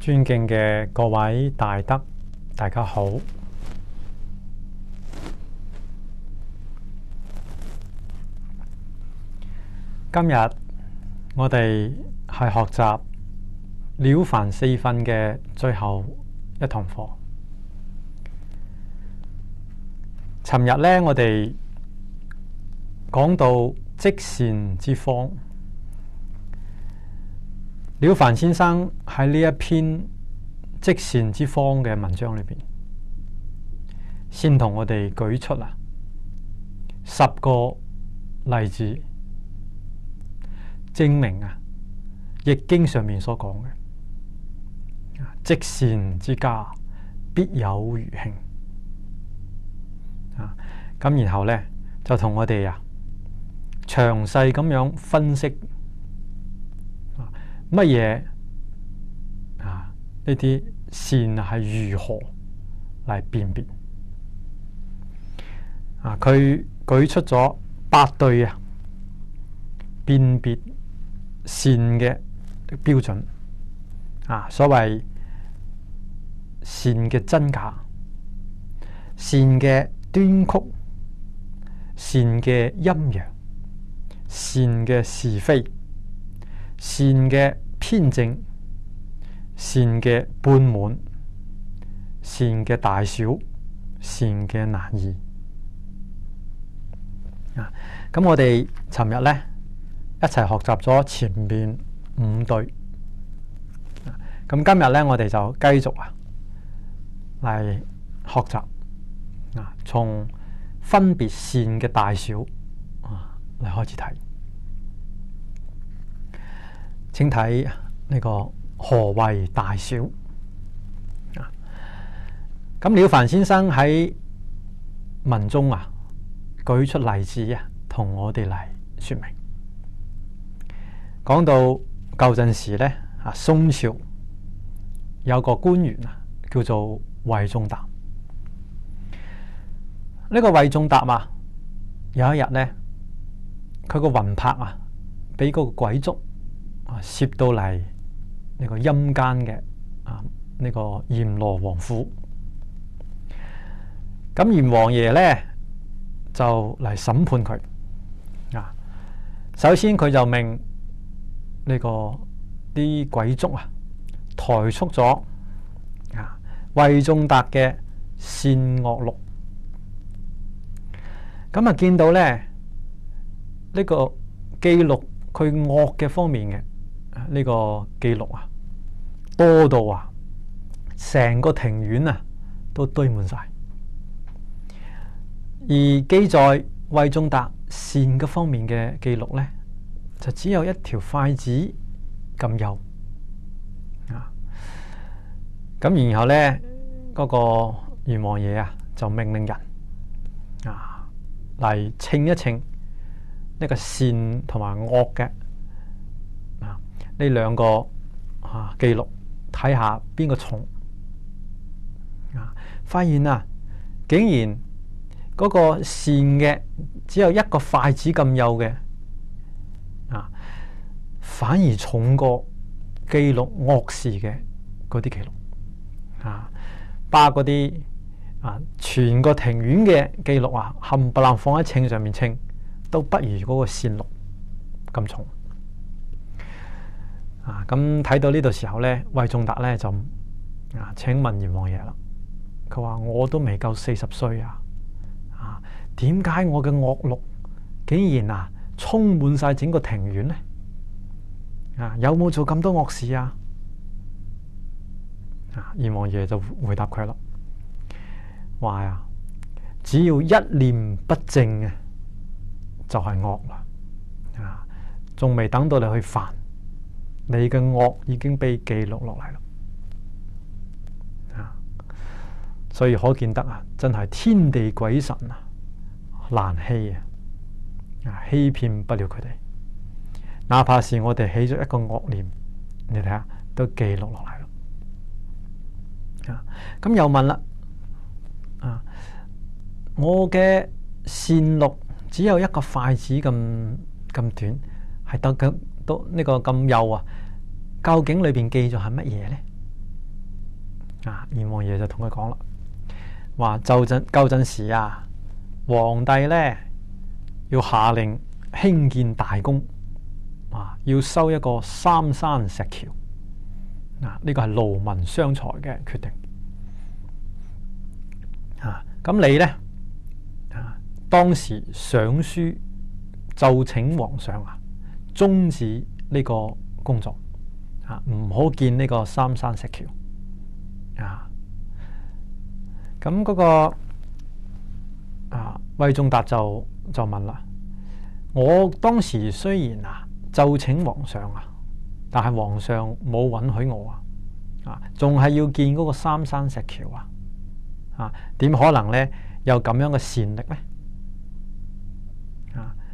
尊敬嘅各位大德，大家好。今日我哋係學習了凡四訓嘅最後一堂課。尋日呢，我哋講到積善之方。了凡先生喺呢一篇積善之方嘅文章裏邊，先同我哋舉出10個例子，證明易經上面所講嘅積善之家必有餘慶。咁然後呢，就同我哋詳細咁樣分析乜嘢呢啲善係如何嚟辨別。佢舉出咗8對辨別善嘅標準。所謂善嘅真假、善嘅端曲、善嘅陰陽、善嘅是非、善嘅偏正、善嘅半滿、善嘅大小、善嘅難易。咁我哋尋日呢一齊學習咗前面5對。咁今日呢，我哋就繼續嚟學習從分別善嘅大小嚟開始睇。請睇呢個何謂大小。咁了凡先生喺文中舉出例子同我哋嚟說明。講到舊陣時呢，宋朝有個官員叫做衛宗達。呢個衛宗達有一日呢，佢個魂魄俾嗰個鬼卒攝到嚟呢個陰間嘅呢個閻羅王府。咁閻王爺呢就嚟審判佢。首先佢就命呢個啲鬼卒抬出咗衛宗達嘅善惡錄。咁見到呢個記錄佢惡嘅方面嘅呢個記錄多到成個庭院都堆滿晒，而記載衛宗達善嘅方面嘅記錄呢，就只有一條筷子咁幼。咁然後呢，嗰個閻王爺就命令人嚟稱一稱呢個善同埋惡嘅呢兩個記錄，睇下邊個重。發現竟然嗰個善嘅只有一個筷子咁幼嘅反而重過記錄惡事嘅嗰啲記錄。把嗰啲全個庭院嘅記錄冚唪唥放喺秤上面稱，都不如嗰個善錄咁重。咁睇到呢度時候呢，衛宗達呢就請問閻王爺啦。佢話：我都未夠40歲點解我嘅惡錄竟然充滿晒整個庭院呢？有冇做咁多惡事啊？閻王爺就回答佢啦，話只要一念不正就係惡啦。仲未等到你去犯，你嘅惡已經被記錄落嚟啦。所以可見得真係天地鬼神難欺欺騙不了佢哋。哪怕是我哋起咗一個惡念，你睇下都記錄落嚟咯。咁又問啦，我嘅善錄只有一個筷子咁短，係到呢個咁幼究竟裏邊記咗係乜嘢呢？閻王爺就同佢講啦，話舊陣時皇帝呢要下令興建大功，要修一個三山石橋，呢個係勞民傷財嘅決定。咁你呢？當時上書奏請皇上終止呢個工作，唔好建呢個三山石橋。咁嗰個韋仲達就問啦，我當時雖然奏請皇上但係皇上冇允許我仲係要建嗰個三山石橋點可能呢？有咁樣嘅善力呢？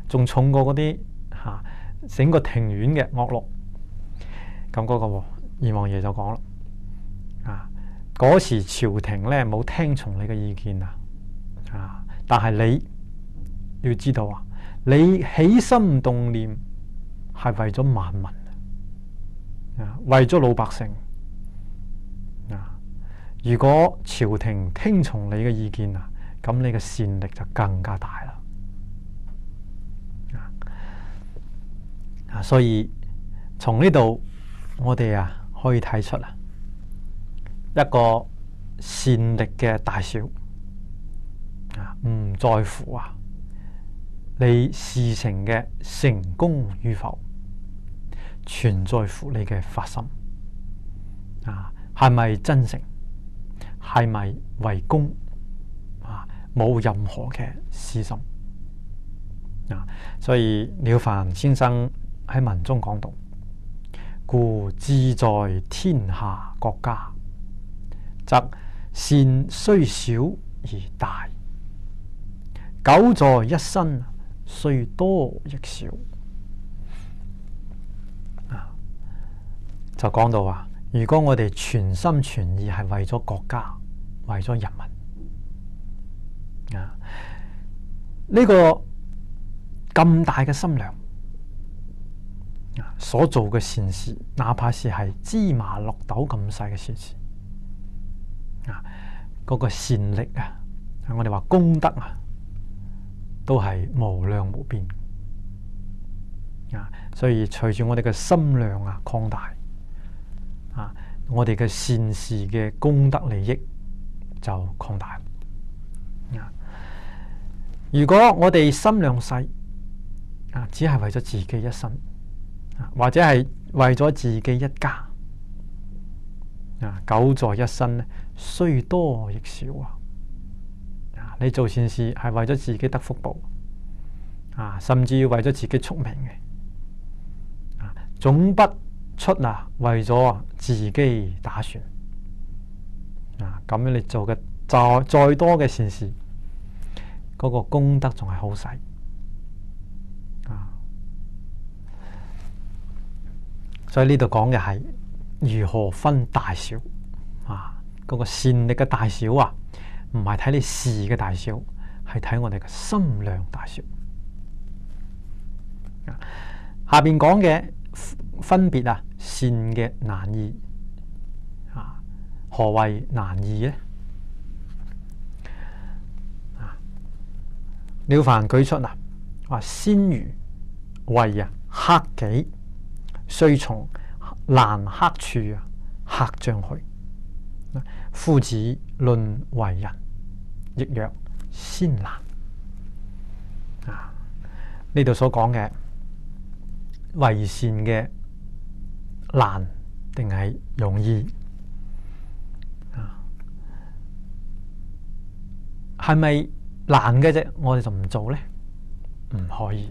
仲重過嗰啲整個庭院嘅惡鹿。咁嗰個閻王爺就講啦，嗰時朝廷呢冇聽從你嘅意見但係你要知道你起心動念係為咗萬民為咗老百姓如果朝廷聽從你嘅意見咁你嘅善力就更加大啦。所以從呢度我哋可以睇出一個善力嘅大小唔在乎你事情嘅成功與否，全在乎你嘅發心係咪真誠，係咪為公冇任何嘅私心所以了凡先生喺文中講到，故志在天下國家，則善雖小而大，久在一身，雖多亦少。就講到如果我哋全心全意係為咗國家，為咗人民呢個咁大嘅心量所做嘅善事，哪怕是係芝麻綠豆咁細嘅善事嗰個善力我哋話功德都係無量無邊所以隨住我哋嘅心量擴大我哋嘅善事嘅功德利益就擴大。如果我哋心量細只係為咗自己一生或者係為咗自己一家久在一身呢，雖多亦少你做善事係為咗自己得福報甚至要為咗自己出名嘅總不出為咗自己打算咁樣你做嘅再多嘅善事，嗰個功德仲係好細所以呢度講嘅係如何分大小嗰個善力嘅大小唔係睇你事嘅大小，係睇我哋嘅心量大小。下邊講嘅分別善嘅難易何謂難易呢？了凡舉出話先如為克己，雖從難克處克將去。夫子論為人，亦曰先難。呢度所講嘅為善嘅難定係容易係咪難嘅啫？我哋就唔做呢？唔可以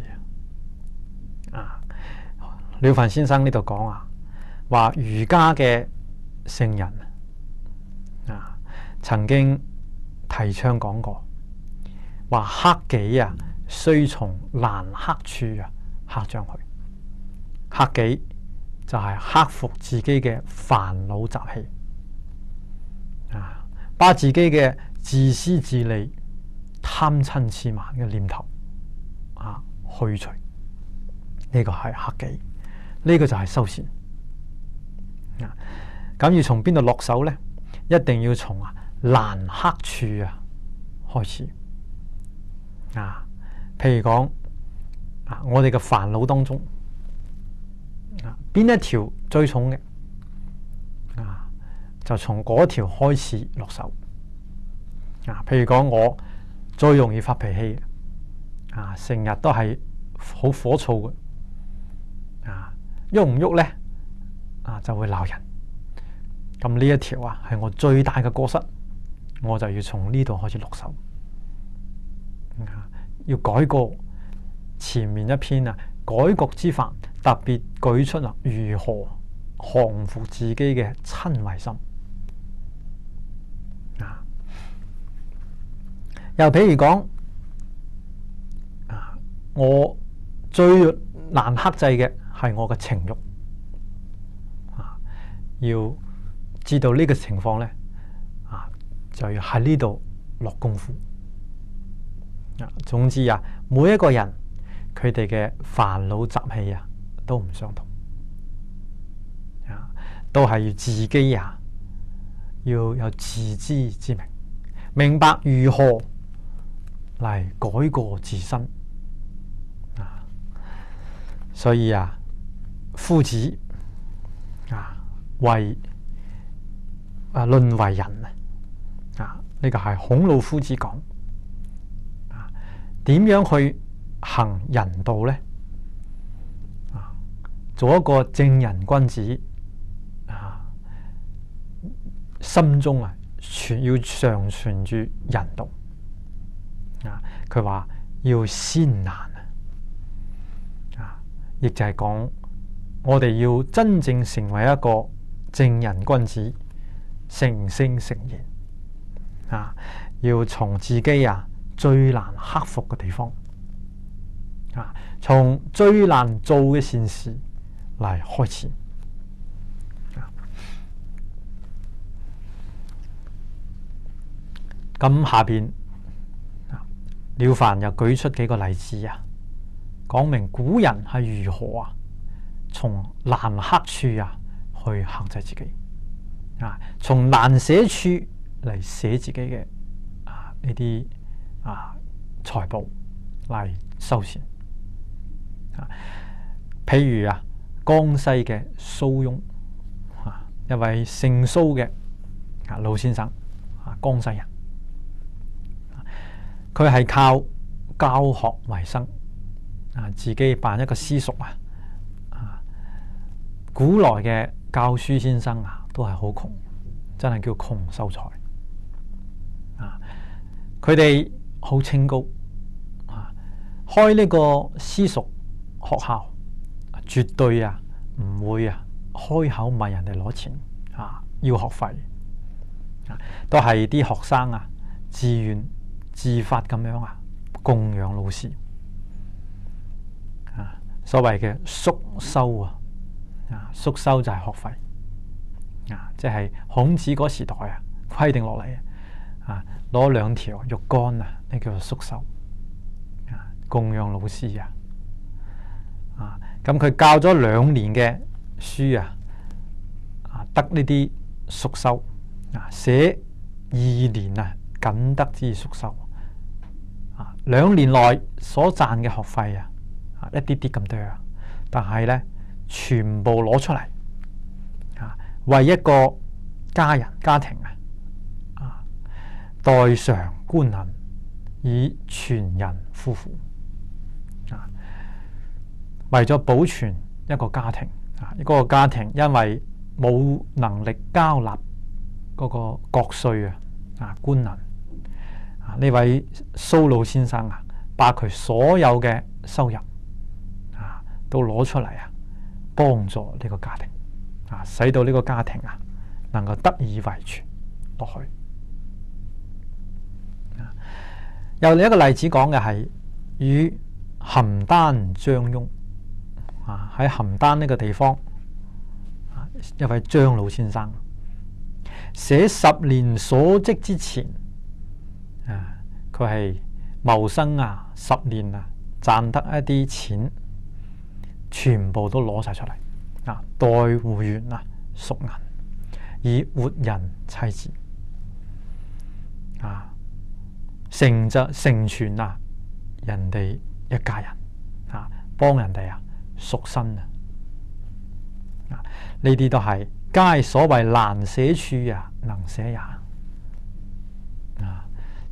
了凡先生呢度講話儒家嘅聖人曾經提倡講過，話克己雖從難克處克將去。克己就係克服自己嘅煩惱習氣把自己嘅自私自利、貪嗔癡慢嘅念頭去除。呢個係克己，呢個就係修善。咁要從邊度落手呢？一定要從難克處開始譬如講我哋嘅煩惱當中邊一條最重嘅就從嗰條開始落手譬如講我最容易發脾氣成日都係好火躁嘅喐唔喐咧就會鬧人。咁呢一條係我最大嘅過失，我就要從呢度開始落手要改過前面一篇改過之法，特別舉出如何降服自己嘅瞋恚心又譬如講我最難克制嘅係我嘅情慾要知道呢個情況呢就要喺呢度落功夫總之每一個人佢哋嘅煩惱習氣都唔相同都係要自己要有自知之明，明白如何嚟改過自身所以夫子為論為人呢個係孔老夫子講點樣去行人道呢做一個正人君子心中要常存住人道佢話要先難亦就係講我哋要真正成為一個正人君子，成聖成賢要從自己最難克服嘅地方從最難做嘅善事嚟開始咁下邊了凡又舉出幾個例子講明古人係如何從難克處去克制自己從難捨處嚟捨自己嘅呢啲財寶嚟修善譬如江西嘅蘇翁一位姓蘇嘅老先生江西人，佢係靠教學為生自己辦一個私塾古來嘅教書先生都係好窮，真係叫窮秀才佢哋好清高開呢個私塾學校絕對唔會開口問人哋攞錢要學費都係啲學生自願自發咁樣供養老師所謂嘅宿修宿修就係學費即係孔子嗰時代規定落嚟攞2條肉乾呢叫做宿修供養老師咁佢教咗2年嘅書得呢啲宿修寫2年僅得之宿修2年內所賺嘅學費一啲啲咁多但係呢全部攞出嚟為一個家庭代償觀銀，以全人夫婦為咗保存一個家庭嗰個家庭因為冇能力交納嗰個國稅官銀呢位蘇老先生把佢所有嘅收入都攞出嚟幫助呢個家庭使到呢個家庭能夠得以維存落去又另一個例子講嘅係與邯鄲張翁喺邯鄲呢個地方一位張老先生寫10年所積之錢佢係謀生10年賺得一啲錢全部都攞晒出嚟代戶員贖銀以活人妻子成全人哋一家人幫人哋贖身呢啲都係皆所謂難捨處能捨也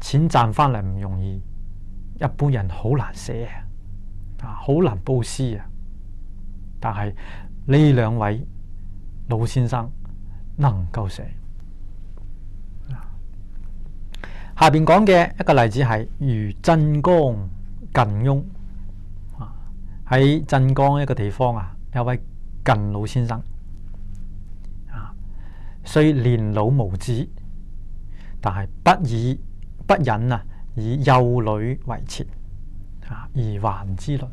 錢賺翻嚟唔容易，一般人好難捨好難布施但係呢兩位老先生能夠捨。下邊講嘅一個例子係如鎮江近翁喺鎮江一個地方有位近老先生雖年老無子，但係不忍以幼女為妾而還之鄰。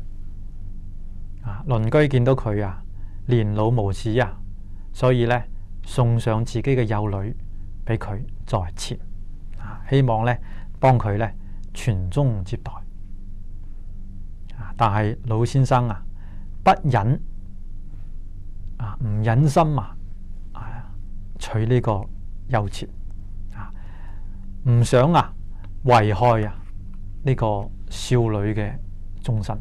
鄰居見到佢年老無子所以呢送上自己嘅幼女俾佢作為妾希望呢幫佢呢傳宗接代但係老先生不忍唔忍心娶呢個幼妾唔想危害呢個少女嘅終身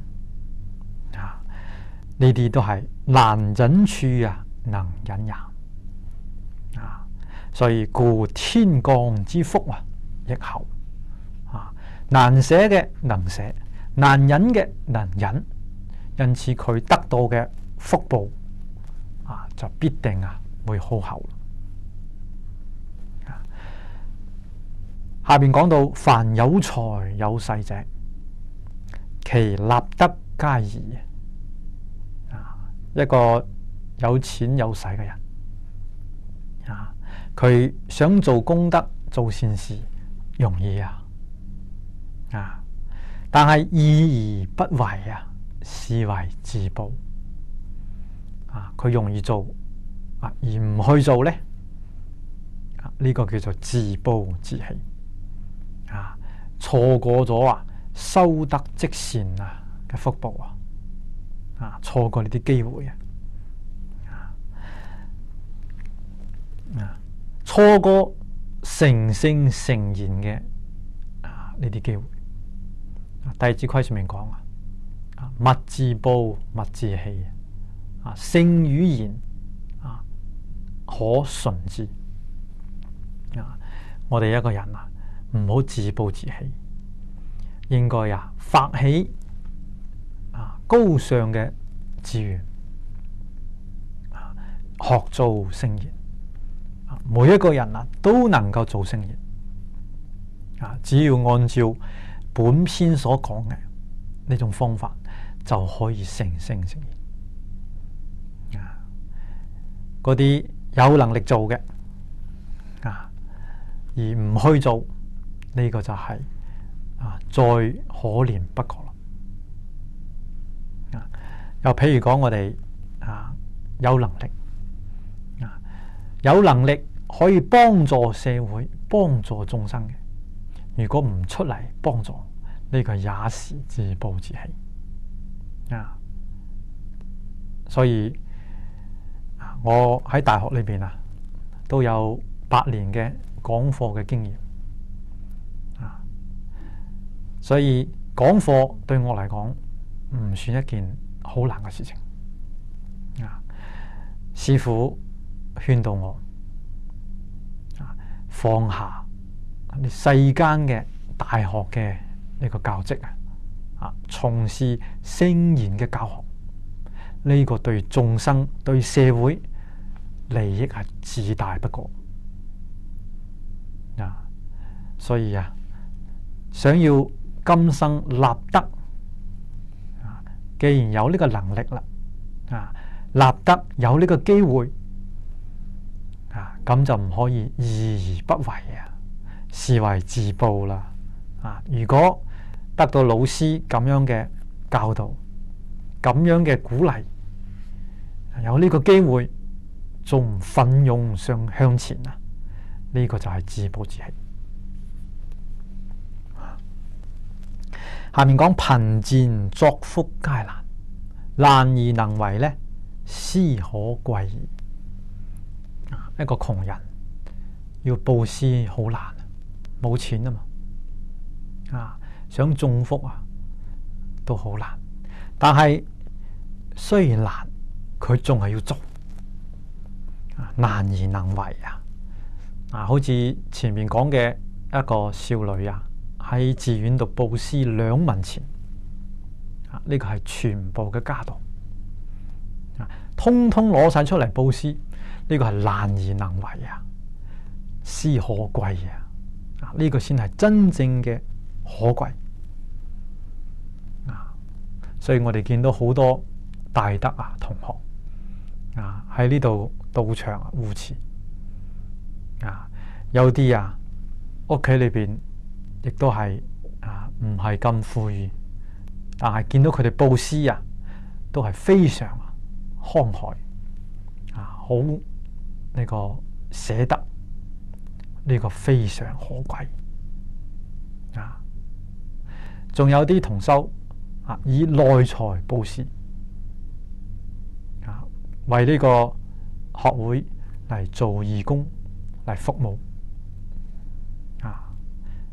呢啲都係難忍處能忍也所以故天降之福益厚難捨嘅能捨，難忍嘅能忍，因此佢得到嘅福報就必定會好厚。下邊講到凡有財有勢者，其立德皆宜。一個有錢有勢嘅人佢想做功德做善事容易但係意而不為是為自暴佢容易做而唔去做呢，呢個叫做自暴自棄錯過咗修德積善嘅福報錯過呢啲機會錯過成聖成賢嘅呢啲機會。弟子規上面講勿自暴勿自棄聖語言可順之我哋一個人唔好自暴自棄，應該發起高尚嘅志願學做聖賢每一個人都能夠做聖賢只要按照本篇所講嘅呢種方法就可以成聖成賢嗰啲有能力做嘅而唔去做呢個就係再可憐不過啦。又譬如講我哋有能力有能力可以幫助社會幫助眾生嘅，如果唔出嚟幫助呢個也是自暴自棄所以我喺大學裏邊都有8年嘅講課嘅經驗所以講課對我嚟講唔算一件好難嘅事情師父勸導我放下你世間嘅大學嘅呢個教職從事聖言嘅教學，呢個對眾生對社會利益係至大不過所以想要今生立德既然有呢個能力啦立德有呢個機會咁就唔可以意而不為視為自暴啦如果得到老師咁樣嘅教導咁樣嘅鼓勵有呢個機會仲唔奮勇向前呢個就係自暴自棄。下面講貧賤作福皆難，難而能為呢，斯可貴矣。一個窮人要布施好難，冇錢啊嘛，想種福都好難。但係雖然難，佢仲係要做，難而能為好似前面講嘅一個少女喺寺院度布施2文錢，呢個係全部嘅家當，通通攞晒出嚟布施，呢個係難而能為施可貴呢個先係真正嘅可貴所以我哋見到好多大德同學喺呢度道場護持有啲屋企裏邊亦都係唔係咁富裕，但係見到佢哋布施都係非常慷慨好呢個捨得，呢個非常可貴仲有啲同修以內財布施為呢個學會嚟做義工嚟服務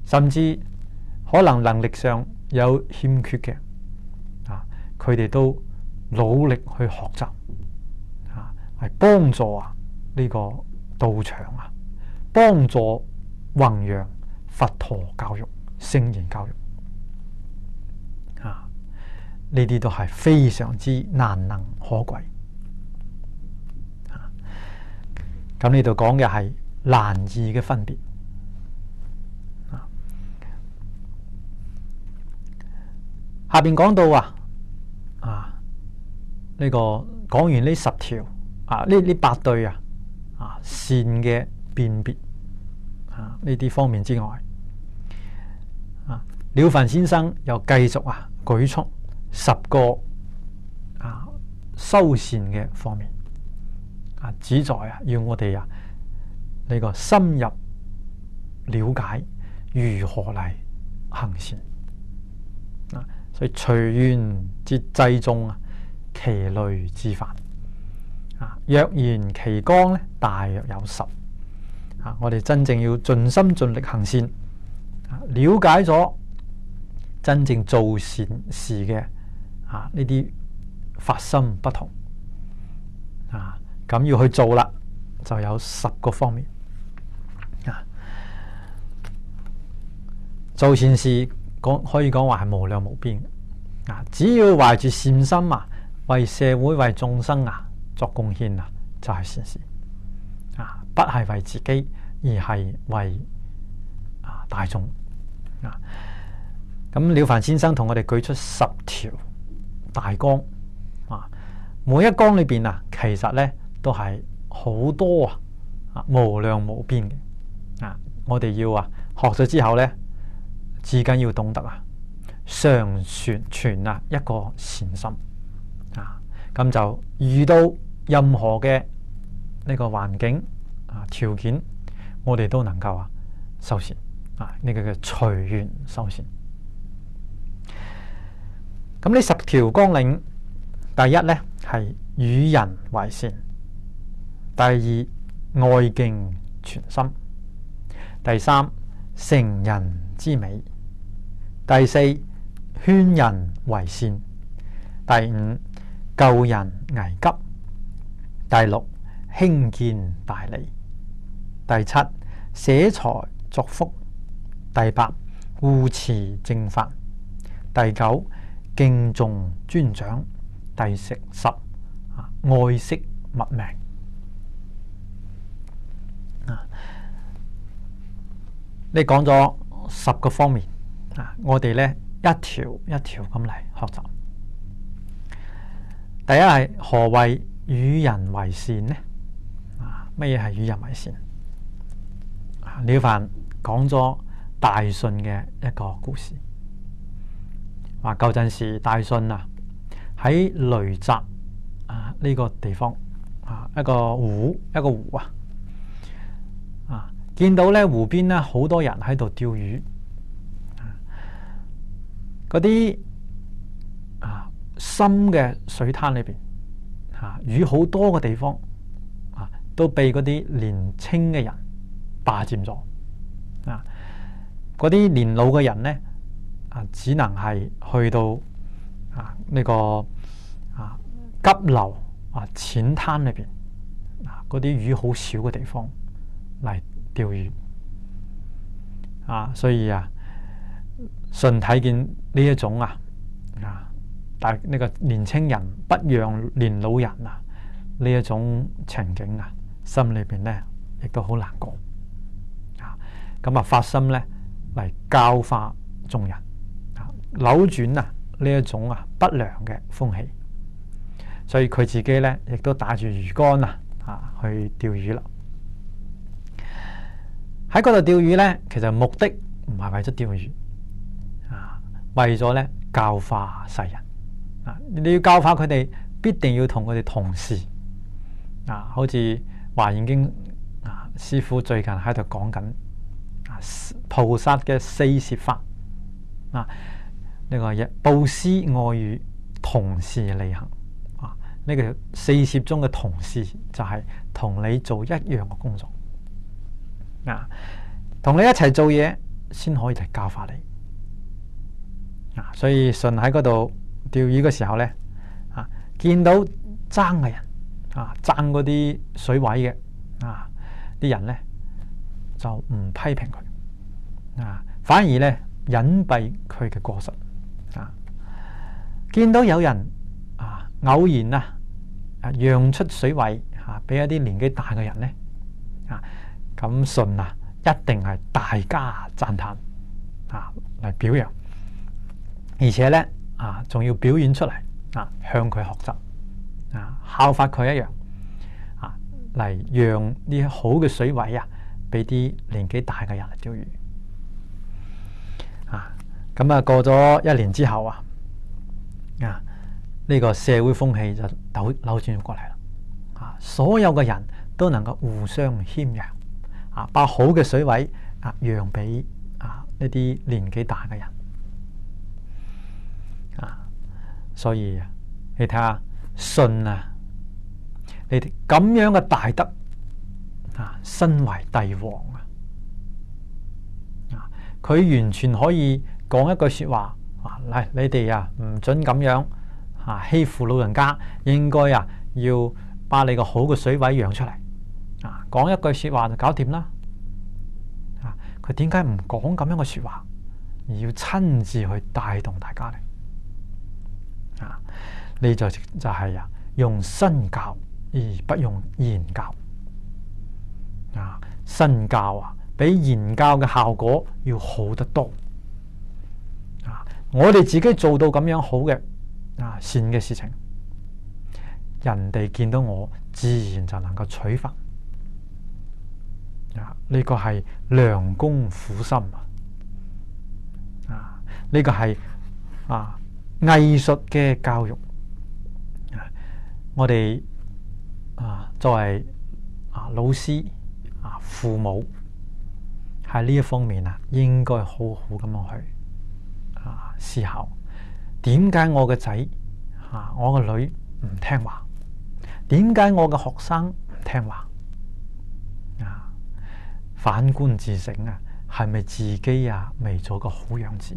甚至可能能力上有欠缺嘅佢哋都努力去學習係幫助呢個道場幫助弘揚佛陀教育、聖言教育呢啲都係非常之難能可貴咁呢度講嘅係難易嘅分別下邊講到呢個講完呢10條呢8對善嘅辨別呢啲方面之外了凡先生又繼續舉出10個修善嘅方面旨在要我哋呢個深入了解如何嚟行善所以隨緣節制中其類之範若言其綱咧，大約有10我哋真正要盡心盡力行善了解咗真正做善事嘅呢啲發心不同咁要去做啦，就有10個方面做善事可以講話係無量無邊只要懷住善心為社會為眾生作貢獻就係善事不係為自己，而係為大眾咁了凡先生同我哋舉出10條大綱每一綱裏邊其實呢都係好多無量無邊嘅我哋要學咗之後呢，至緊要懂得常存一個善心咁就遇到任何嘅呢個環境條件，我哋都能夠修善呢個叫隨緣修善。咁呢10條綱領，第一呢係與人為善，第2愛敬全心，第3成人之美，第4勸人為善，第5救人危急，第6興建大利，第7捨財作福，第8護持正法，第9敬重尊長，第10愛惜物命你講咗10個方面我哋呢一條一條咁嚟學習。第一係何謂與人為善呢？乜嘢係與人為善？了凡講咗大信嘅一個故事，話舊陣時大信喺雷澤呢個地方一個湖見到呢湖邊好多人喺度釣魚，嗰啲深嘅水灘裏邊魚好多嘅地方都被嗰啲年輕嘅人霸佔咗。嗰啲年老嘅人呢，只能係去到呢個急流淺灘裏邊嗰啲魚好少嘅地方嚟釣魚。所以舜睇見呢一種但呢個年青人不讓年老人呢一種情景心裏邊呢亦都好難過。咁發心呢嚟教化眾人，扭轉呢一種不良嘅風氣。所以佢自己呢亦都帶住魚竿去釣魚啦。喺嗰度釣魚呢，其實目的唔係為咗釣魚，為咗呢教化世人。你要教化佢哋，必定要同佢哋同事。好似華嚴經師父最近喺度講緊菩薩嘅四攝法。呢個嘢布施愛語同事利行。呢個四攝中嘅同事就係同你做一樣嘅工作。同你一齊做嘢先可以嚟教化你。所以舜喺嗰度釣魚嘅時候呢，見到爭嘅人，爭嗰啲水位嘅，啲人呢就唔批評佢，反而呢隱蔽佢嘅過失。見到有人偶然讓出水位俾一啲年紀大嘅人呢，咁舜一定係大加讚嘆嚟表揚，而且呢仲要表演出嚟向佢學習，效法佢一樣嚟讓啲好嘅水位俾啲年紀大嘅人嚟釣魚。咁過咗1年之後呢個社會風氣就扭轉過嚟啦。所有嘅人都能夠互相謙讓，把好嘅水位讓俾呢啲年紀大嘅人。所以你睇下舜你哋咁樣嘅大德身為帝王佢完全可以講一句說話嚟，你哋唔准咁樣欺負老人家，應該要把你個好嘅水位讓出嚟。講一句說話就搞掂啦。佢點解唔講咁樣嘅說話，而要親自去帶動大家呢？你就係用身教而不用言教。身教比言教嘅效果要好得多。我哋自己做到咁樣好嘅善嘅事情，人哋見到我自然就能夠取法。呢個係良工苦心呢個係藝術嘅教育。我哋作為老師父母喺呢一方面應該好好咁樣去思考，點解我嘅仔我個女唔聽話？點解我嘅學生唔聽話？反觀自省係咪自己未做個好樣子？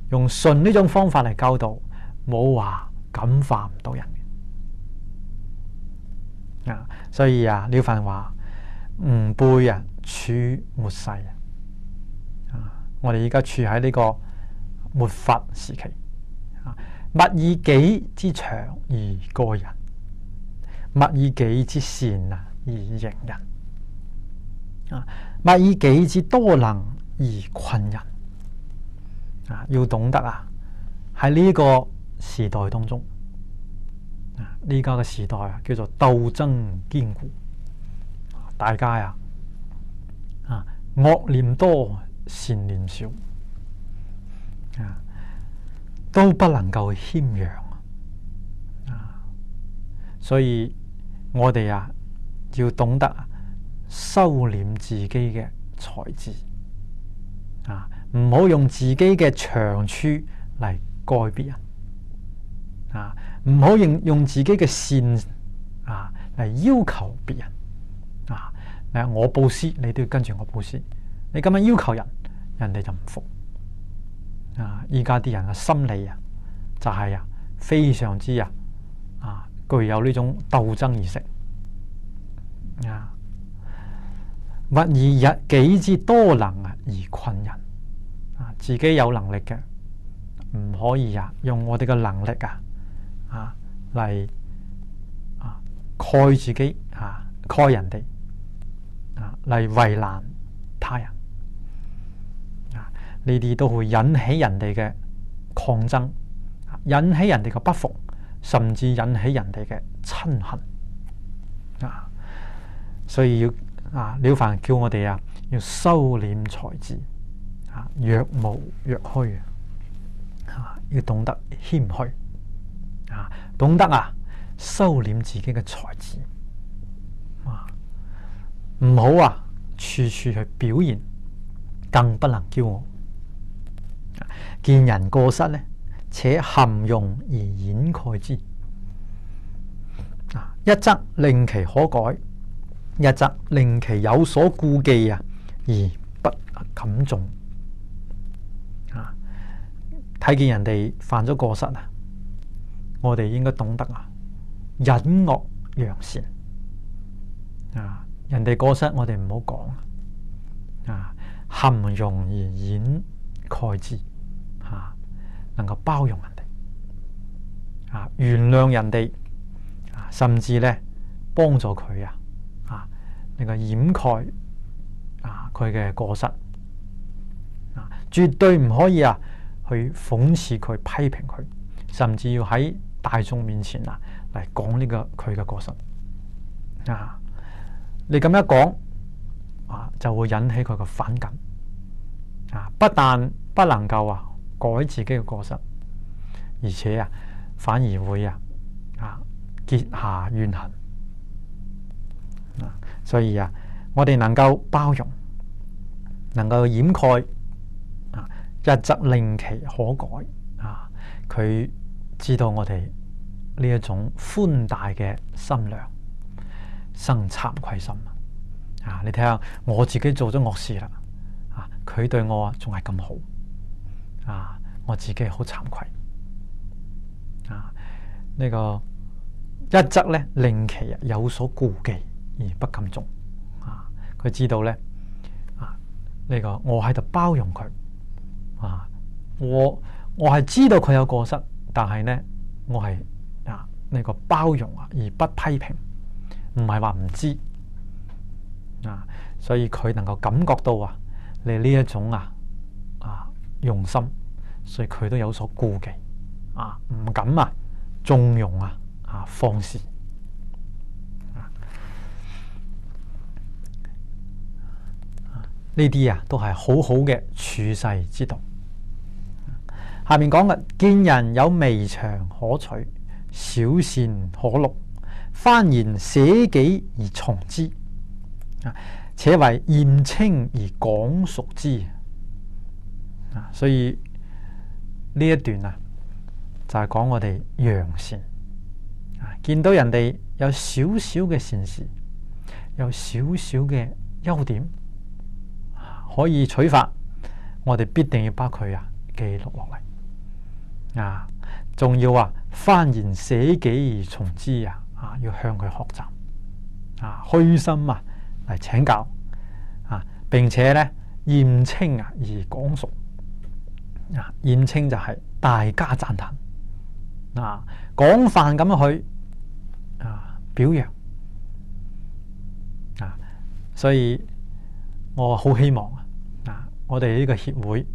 用舜呢種方法嚟教導，冇話感化唔到人嘅。所以了凡話吾輩處末世我哋而家處喺呢個末法時期。勿以己之長而過人，勿以己之善而刑人。勿以己之多能而困人。要懂得喺呢個時代當中，呢家嘅時代叫做鬥爭堅固，大家惡念多善念少，都不能夠謙讓。所以我哋要懂得收斂自己嘅才智，唔好用自己嘅長處嚟蓋別人，唔好用自己嘅善嚟要求別人，我布施，你都要跟住我布施。你咁樣要求人，人哋就唔服。依家啲人嘅心理就係非常之具有呢種鬥爭意識。勿以己之多能而困人。自己有能力嘅，唔可以用我哋嘅能力嚟蓋自己蓋人哋嚟為難他人。呢啲都會引起人哋嘅抗爭，引起人哋嘅不服，甚至引起人哋嘅親恨。所以要了凡叫我哋要收斂才智，若無若虛，要懂得謙虛，懂得收斂自己嘅才智，唔好處處去表現，更不能驕傲。見人過失呢，且含容而掩蓋之，一則令其可改，一則令其有所顧忌而不敢縱。睇見人哋犯咗過失我哋應該懂得隱惡揚善。人哋過失我哋唔好講，含容而掩蓋之，能夠包容人哋，原諒人哋，甚至咧幫助佢能夠掩蓋佢嘅過失，絕對唔可以去諷刺佢、批評佢，甚至要喺大眾面前嚟講呢個佢嘅過失。你咁一講就會引起佢嘅反感。不但不能夠改自己嘅過失，而且反而會結下怨恨。所以我哋能夠包容，能夠掩蓋，一則令其可改。佢知道我哋呢一種寬大嘅心量，生慚愧心。你睇下我自己做咗惡事啦，佢對我仲係咁好，我自己好慚愧。呢個一則咧令其有所顧忌而不敢縱。佢知道咧呢個我喺度包容佢，我係知道佢有過失，但係呢我係呢個包容而不批評，唔係話唔知。所以佢能夠感覺到你呢一種用心，所以佢都有所顧忌，唔敢縱容放肆。呢啲都係好好嘅處世之道。下面講嘅，見人有微長可取，小善可錄，幡然捨己而從之，且為驗清而講述之。所以呢一段就係講我哋揚善。見到人哋有少少嘅善事，有少少嘅優點可以取法，我哋必定要把佢記錄落嚟。仲要幡然捨己而從之，要向佢學習，虛心嚟請教，並且咧驗清而講述。驗清就係大家讚嘆，廣泛咁去表揚。所以我好希望我哋呢個協會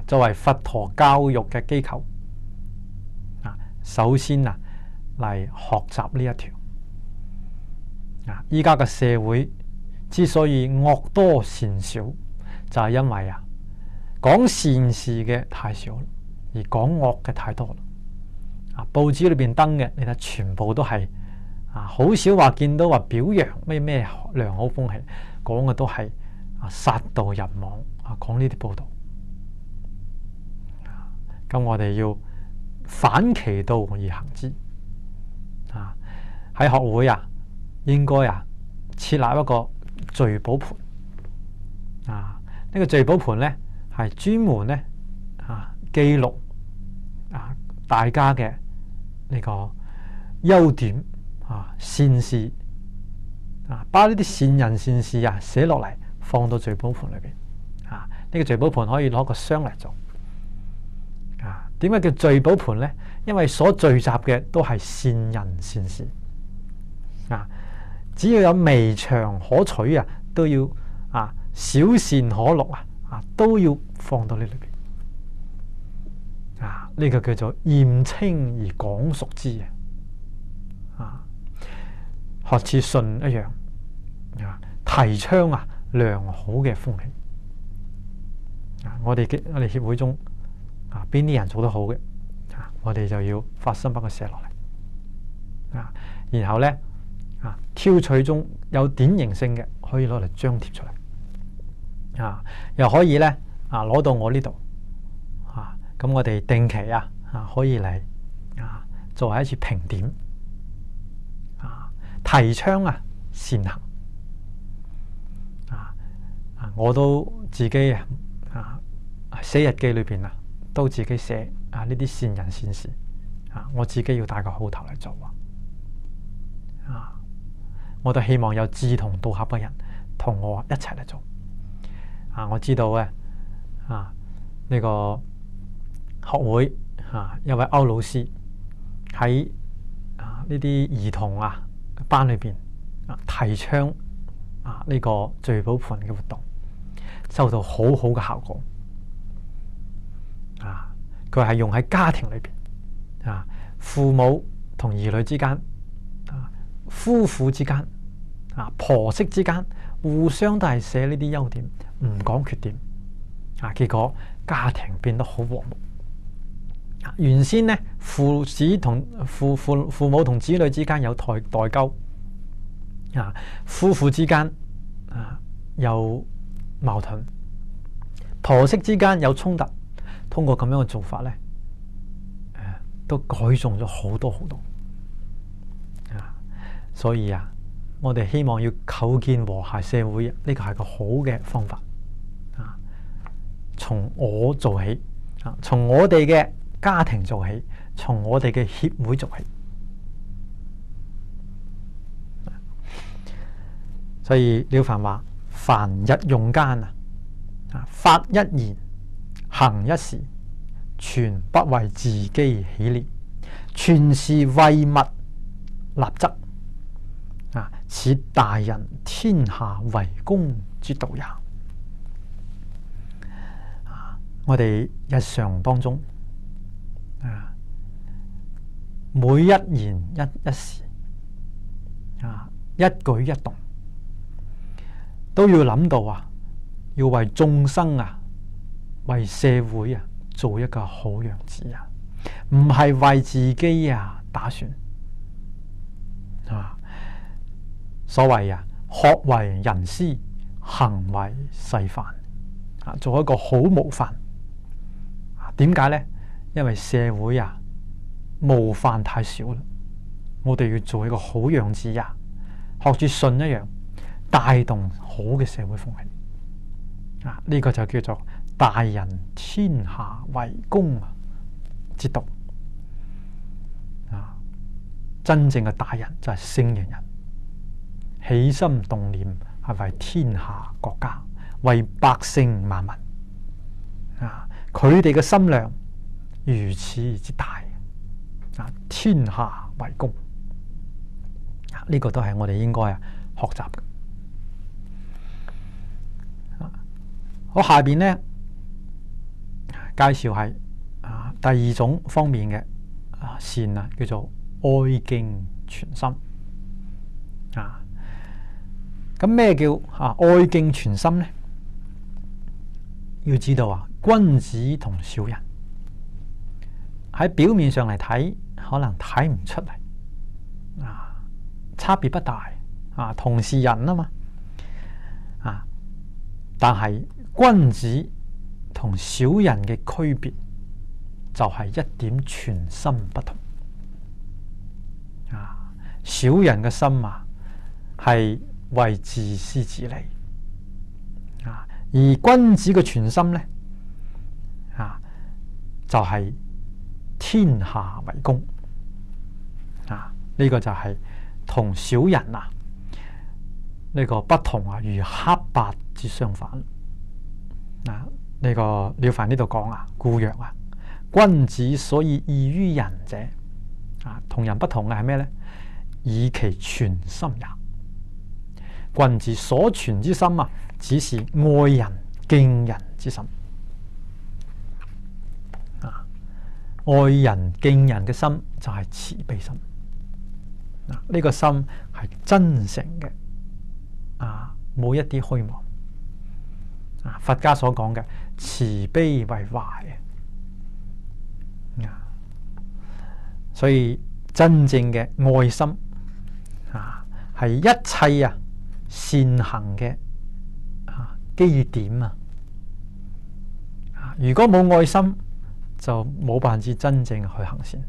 作為佛陀教育嘅機構，首先嚟學習呢一條。依家嘅社會之所以惡多善少，就係因為講善事嘅太少，而講惡嘅太多啦。報紙裏邊登嘅，你睇全部都係好少話見到話表揚咩良好風氣，講嘅都係殺盜淫妄，講呢啲報道。咁我哋要反其道而行之。喺學會應該設立一個聚寶盆啊。呢個聚寶盆咧係專門咧記錄大家嘅呢個優點善事把呢啲善人善事寫落嚟，放到聚寶盆裏邊呢個聚寶盆可以攞個箱嚟做點解叫聚寶盆咧？因為所聚集嘅都係善人善事只要有微祥可取都要小善可錄都要放到呢裏邊呢個叫做驗清而廣熟之學似信一樣提倡良好嘅風氣我哋協會中邊啲人做得好嘅我哋就要發心把佢寫落嚟然後咧挑取中有典型性嘅可以攞嚟張貼出嚟又可以咧攞到我呢度咁我哋定期可以嚟作為一次評點提倡善行我都自己寫日記裏邊都自己寫呢啲善人善事我自己要帶個好頭嚟做我都希望有志同道合嘅人同我一齊嚟做我知道呢個學會一位歐老師喺呢啲兒童班裏邊提倡呢個聚寶盆嘅活動，收到好好嘅效果佢係用喺家庭裏邊父母同兒女之間夫婦之間婆媳之間互相都係寫呢啲優點，唔講缺點結果家庭變得好和睦原先呢父母同子女之間有代溝夫婦之間有矛盾，婆媳之間有衝突，通過咁樣嘅做法呢都改種咗好多好多所以我哋希望要構建和諧社會，呢個係個好嘅方法從我做起從我哋嘅家庭做起，從我哋嘅協會做起。所以了凡話：凡日用間發一言，行一事，全不為自己喜烈，全是為物立則此大人天下為公之道也。我哋日常當中每一言一事一舉一動都要諗到要為眾生為社會做一個好樣子唔係為自己打算所謂學為人師，行為示範做一個好模範。點解呢？因為社會模範太少啦，我哋要做一個好樣子學住信一樣，帶動好嘅社會風氣呢個就叫做大人天下為公之道真正嘅大人就係聖賢人，起心動念係為天下國家，為百姓萬民佢哋嘅心量如此之大天下為公呢個都係我哋應該學習嘅。我下邊呢介紹係第二種方面嘅善叫做愛敬全心咁咩叫愛敬全心呢？要知道君子同小人喺表面上嚟睇，可能睇唔出嚟差別不大同是人啊嘛但係君子同小人嘅區別就係一點全心不同小人嘅心係為自私自利啊。而君子嘅全心呢，就係天下為公啊。呢個就係同小人呢個不同如黑白之相反啊。呢個了凡呢度講故曰君子所以異於人者同人不同嘅係咩呢？以其全心也。君子所存之心只是愛人敬人之心愛人敬人嘅心就係慈悲心呢個心係真誠嘅冇一啲虛妄佛家所講嘅慈悲為懷所以真正嘅愛心係一切善行嘅基點如果冇愛心，就冇辦法真正去行善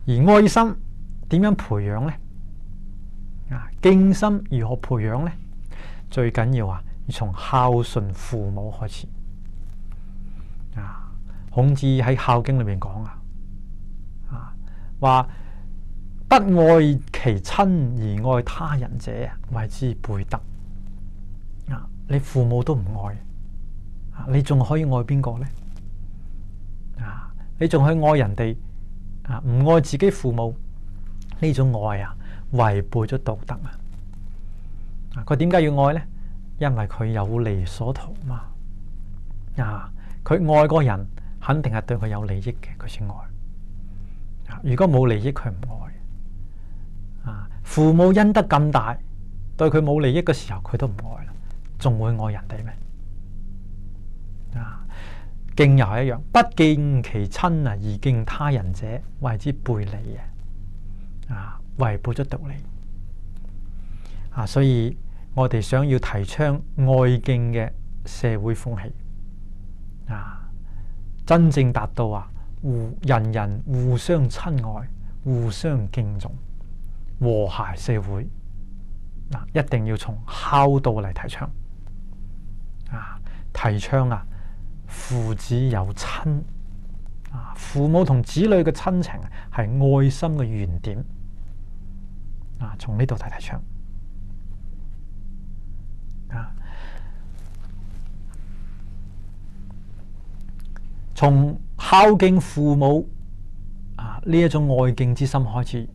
而愛心點樣培養呢？敬心如何培養呢？最緊要要從孝順父母開始孔子喺《孝經》裏面講話不愛其親而愛他人者，謂之背德。你父母都唔愛，你仲可以愛邊個呢？你仲去愛人哋唔愛自己父母，呢種愛違背咗道德佢點解要愛呢？因為佢有利所圖嘛。佢愛個人肯定係對佢有利益嘅，佢先愛。如果冇利益，佢唔愛。父母恩德咁大，對佢冇利益嘅時候，佢都唔愛啦，仲會愛人哋咩？敬又係一樣，不敬其親而敬他人者，謂之背利違背咗道理。所以我哋想要提倡愛敬嘅社會風氣真正達到人人互相親愛、互相敬重、和諧社會一定要從孝道嚟提倡提倡父子有親父母同子女嘅親情係愛心嘅原點從呢度提倡從孝敬父母呢一種愛敬之心開始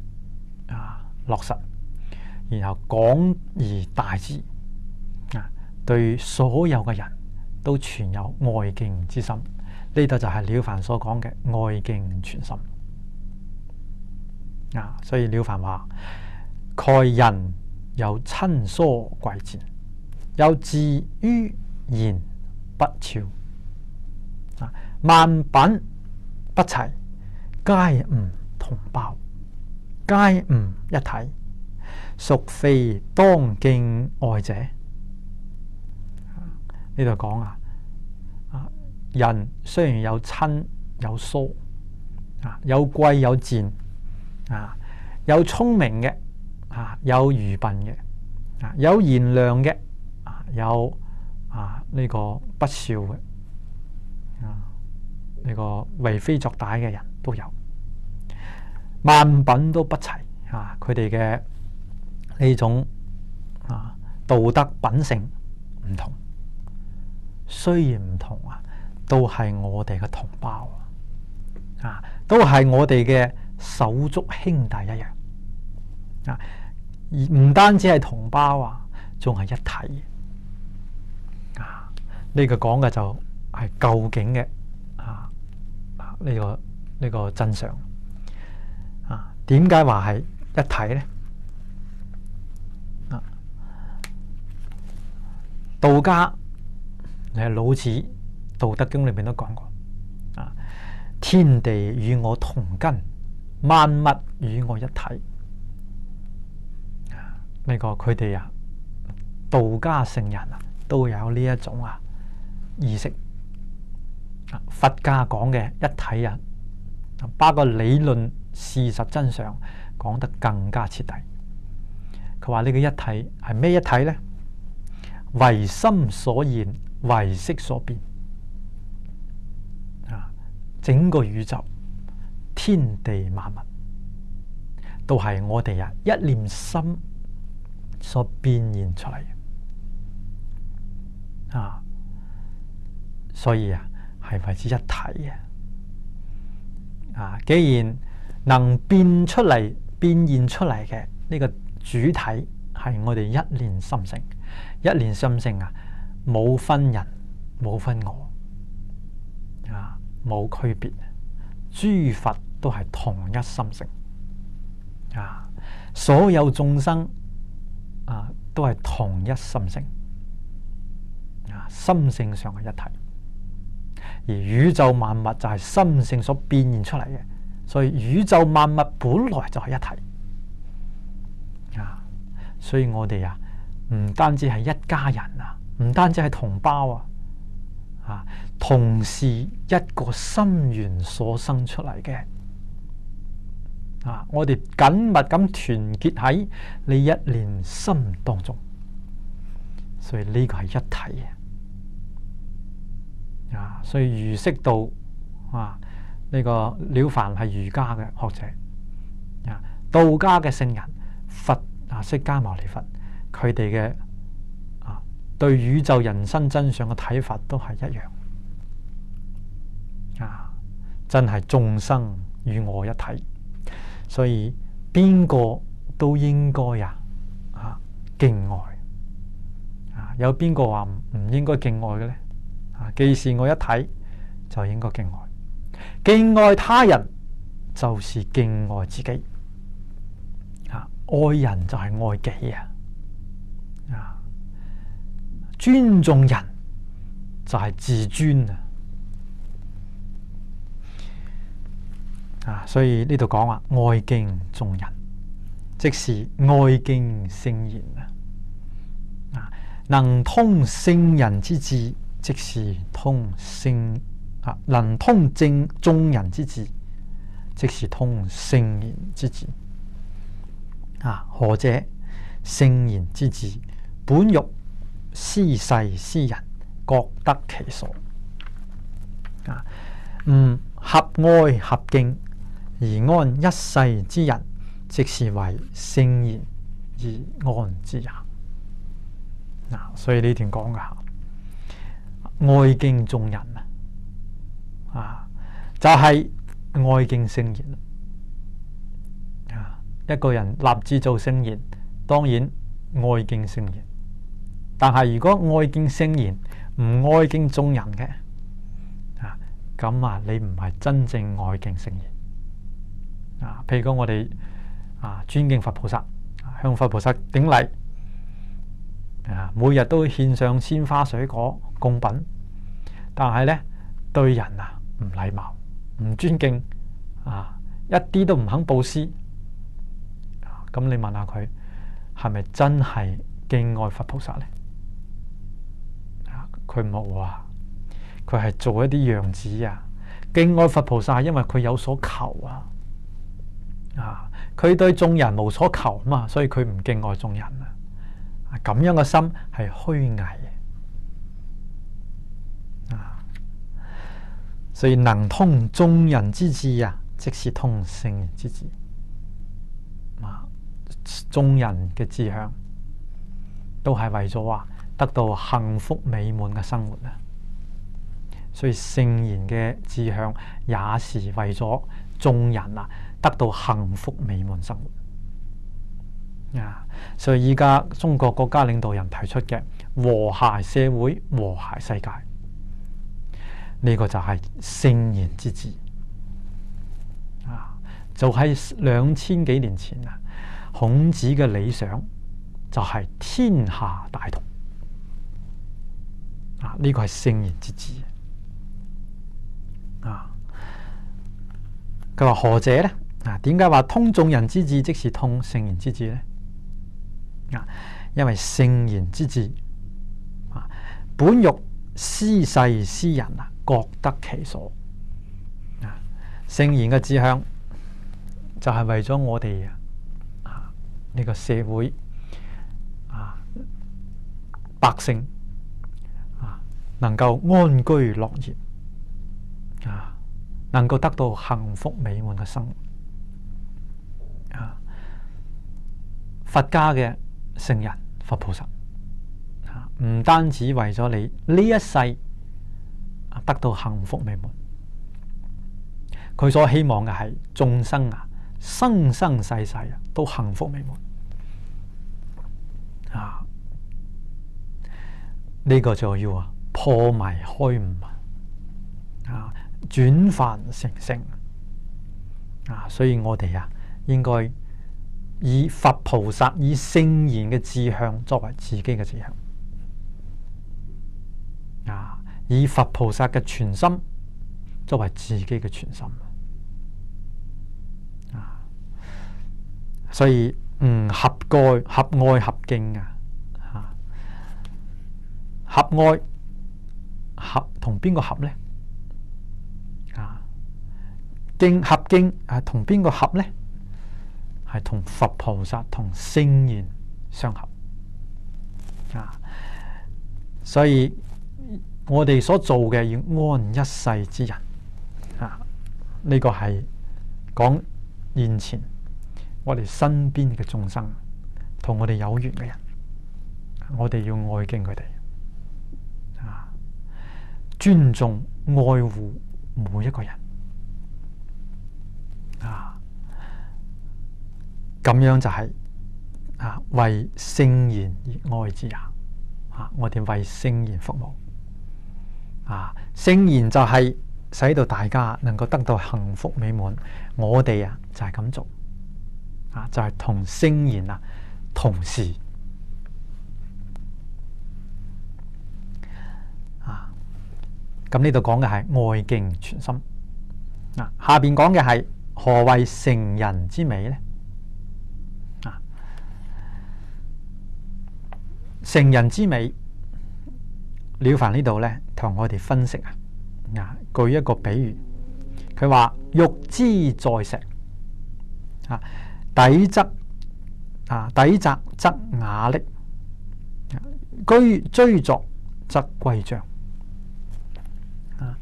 落實，然後廣而大之對所有嘅人都存有愛敬之心。呢度就係了凡所講嘅愛敬全心所以了凡話：蓋人有親疏貴賤，有志於言不肖萬品不齊，皆吾同胞，皆吾一體，孰非當敬愛者？呢度講人雖然有親有疏有貴有賤有聰明嘅有愚笨嘅有賢良嘅有呢個不肖嘅呢個為非作歹嘅人都有，萬品都不齊佢哋嘅呢種道德品性唔同，雖然唔同都係我哋嘅同胞都係我哋嘅手足兄弟一樣而唔單止係同胞仲係一體呢個講嘅就係究竟嘅呢個真相點解話係一體呢？道家係老子《道德經》裏面都講過天地與我同根，萬物與我一體。呢個佢哋道家聖人都有呢一種意識。佛家講嘅一體把個理論事實真相講得更加徹底佢話呢個一體係咩一體呢？為心所現，為色所變。整個宇宙、天地萬物，都係我哋一念心所變現出嚟嘅。所以係為之一體嘅。既然能變出嚟、變現出嚟嘅呢個主體係我哋一念心性，一念心性冇分人，冇分我，冇區別。諸佛都係同一心性，所有眾生都係同一心性，心性上嘅一體。而宇宙萬物就係心性所變現出嚟嘅，所以宇宙萬物本來就係一體。所以我哋唔單止係一家人唔單止係同胞同是一個心源所生出嚟嘅。我哋緊密咁團結喺呢一念心當中，所以呢個係一體嘅。所以儒釋道呢個了凡係儒家嘅學者，道家嘅聖人佛釋迦牟尼佛，佢哋嘅對宇宙人生真相嘅睇法都係一樣。真係眾生與我一體，所以邊個都應該敬愛。有邊個話唔應該敬愛嘅呢？既是我一體，就應該敬愛。敬愛他人就是敬愛自己。愛人就係愛己尊重人就係自尊所以呢度講愛敬眾人，即是愛敬聖賢能通聖人之志，即是通聖能通正眾人之志，即是通聖賢之志。何者？聖賢之志，本欲施世施人，各得其所。合愛合敬而安一世之人，即是為聖賢而安之也。所以呢段講嘅愛敬眾人就係愛敬聖賢。一個人立志做聖賢，當然愛敬聖賢。但係如果愛敬聖賢，唔愛敬眾人嘅，咁你唔係真正愛敬聖賢。譬如講我哋尊敬佛菩薩，向佛菩薩頂禮，每日都獻上鮮花水果供品，但係呢，對人唔禮貌，唔尊敬，一啲都唔肯布施。咁你問下佢係咪真係敬愛佛菩薩呢？佢冇佢係做一啲樣子敬愛佛菩薩係因為佢有所求佢對眾人無所求嘛，所以佢唔敬愛眾人咁樣嘅心係虛偽所以能通眾人之志即是通聖賢之志。眾人嘅志向都係為咗得到幸福美滿嘅生活所以聖賢嘅志向也是為咗眾人得到幸福美滿生活所以依家中國國家領導人提出嘅和諧社會、和諧世界，呢個就係聖賢之志就喺2000幾年前孔子嘅理想就係天下大同呢個係聖賢之志佢話何者呢？點解話通眾人之志即是通聖賢之志呢？因為聖賢之志本欲施世施人各得其所。聖賢嘅志向就係為咗我哋呢個社會百姓能夠安居樂業能夠得到幸福美滿嘅生活佛家嘅聖人佛菩薩唔單止為咗你呢一世得到幸福美滿，佢所希望嘅係眾生生生世世都幸福美滿呢個就要破迷開悟轉凡成聖所以我哋應該以佛菩薩以聖賢嘅志向作為自己嘅志向以佛菩薩嘅全心作為自己嘅全心所以合愛合敬合愛合同邊個合呢？合敬同邊個合呢？係同佛菩薩同聖賢相合所以我哋所做嘅要安一世之人呢個係講現前我哋身邊嘅眾生同我哋有緣嘅人，我哋要愛敬佢哋尊重愛護每一個人咁樣就係為聖賢而愛之我哋為聖賢服務聖賢就係使到大家能夠得到幸福美滿，我哋就係咁做就係同聖賢同時咁呢度講嘅係愛敬全心下邊講嘅係何謂成人之美呢？成人之美，了凡呢度呢同我哋分析舉一個比喻，佢話玉之在石底澤則瓦礫，追鑿則歸張呢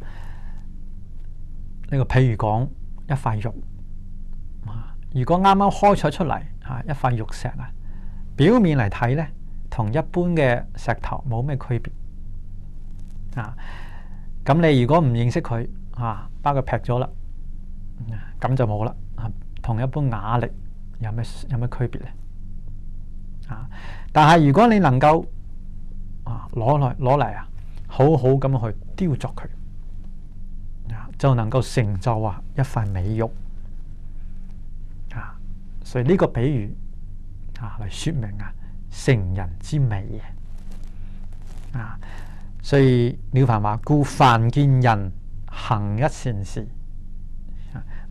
個譬如講一塊玉如果啱啱開採出嚟一塊玉石表面嚟睇呢同一般嘅石頭冇咩區別咁你如果唔認識佢把佢劈咗啦咁就冇啦同一般瓦礫有咩區別呢但係如果你能夠攞嚟好好咁去雕琢佢就能夠成就一塊美玉所以呢個比喻嚟說明成人之美所以了凡話故凡見人行一善事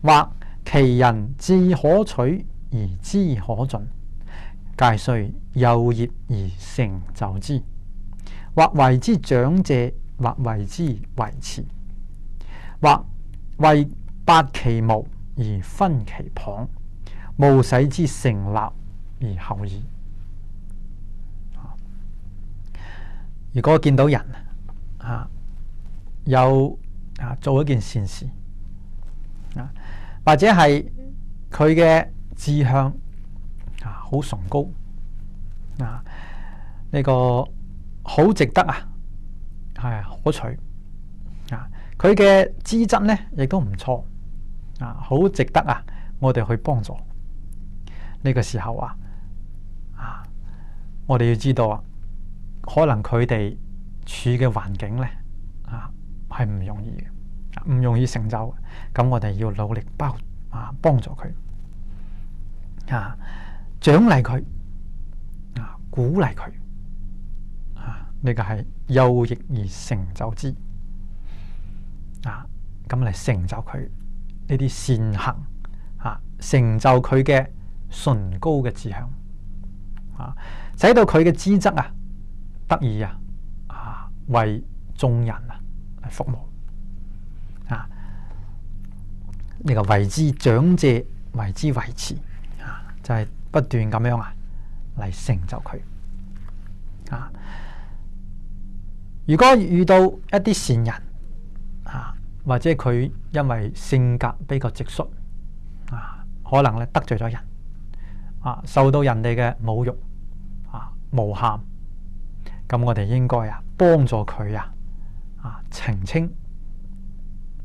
或其人志可取而知可盡，皆須有業而成就之，或為之長謝，或為之維持，或為拔其毛而分其蚌，務使之成立而後已。如果見到人有做一件善事或者係佢嘅志向好崇高呢個好值得係可取佢嘅資質呢亦都唔錯好值得我哋去幫助。呢個時候我哋要知道可能佢哋處嘅環境呢係唔容易嘅，唔容易成就嘅。咁我哋要努力幫助佢獎勵佢鼓勵佢呢個係有業而成就之咁嚟成就佢呢啲善行成就佢嘅崇高嘅志向使到佢嘅資質得以為眾人嚟服務呢個為之長謝，為之維持就係不斷咁樣嚟成就佢如果遇到一啲善人啊，或者佢因為性格比較直率啊，可能咧得罪咗人啊，受到人哋嘅侮辱啊、誣陷，咁我哋應該啊幫助佢啊澄清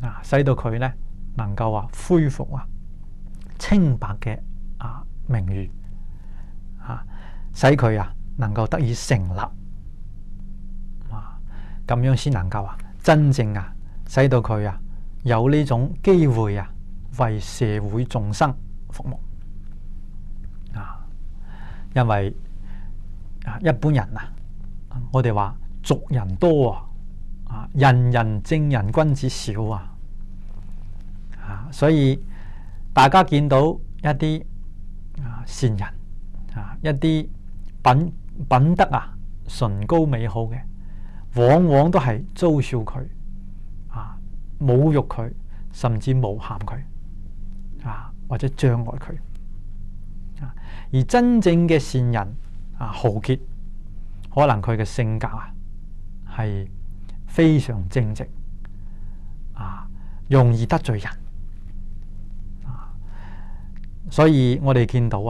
啊，使到佢咧能夠恢復清白嘅名譽啊，使佢能夠得以成立啊，咁樣先能夠真正使到佢有呢種機會為社會眾生服務啊。因為一般人我哋話俗人多人人正人君子少所以大家見到一啲善人一啲品德崇高美好嘅，往往都係嘲笑佢侮辱佢，甚至誣陷佢或者障礙佢而真正嘅善人豪傑，可能佢嘅性格係非常正直容易得罪人所以我哋見到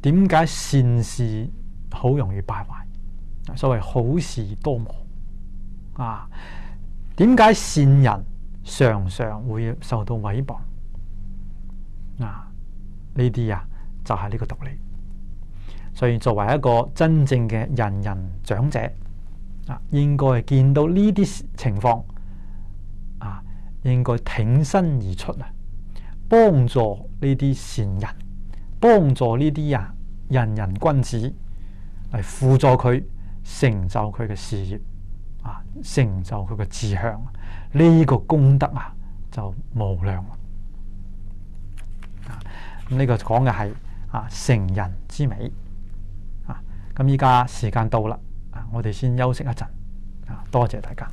點解善事好容易敗壞？所謂好事多磨點解善人常常會受到毀謗？呢啲就係呢個道理。所以作為一個真正嘅仁人長者應該見到呢啲情況應該挺身而出幫助呢啲善人，幫助呢啲仁人君子嚟輔助佢成就佢嘅事業成就佢嘅志向，呢個功德就無量。呢個講嘅係成人之美咁依家時間到啦，我哋先休息一陣多謝大家。